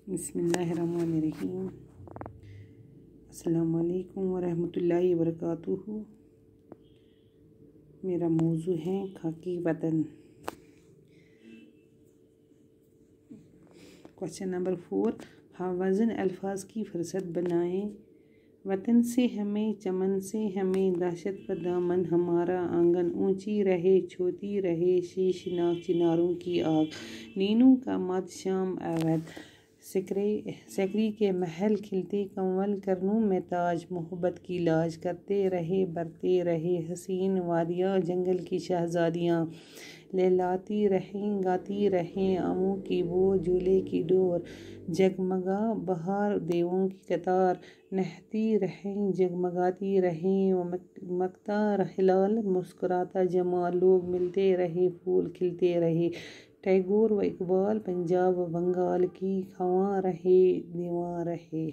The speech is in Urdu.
بسم اللہ الرحمن الرحیم۔ السلام علیکم ورحمۃ اللہ وبرکاتہ۔ میرا موضوع ہے خاکی وطن۔ کوشچن نمبر 4، وزن الفاظ کی فہرست بنائیں۔ وطن سے ہمیں چمن سے ہمیں دہشت پر دامن ہمارا آنگن، اونچی رہے چھوٹی رہے شیشناک چناروں کی آگ، نینوں کا مد شام اودھ، سکری کے محل کھلتے کنول کرنوں میں تاج، محبت کی لاج کرتے رہے برتے رہے حسین وادیاں، جنگل کی شہزادیاں لہلاتی رہیں گاتی رہیں آموں کی بو جھولے کی ڈور، جگمگا بہار دیووں کی قطار نہتی رہیں جگمگاتی رہیں مکتا ہلال مسکراتا جمال، لوگ ملتے رہے پھول کھلتے رہے، ٹیگور و اقبال پنجاب و بنگال کی خواں رہے دیواں رہے۔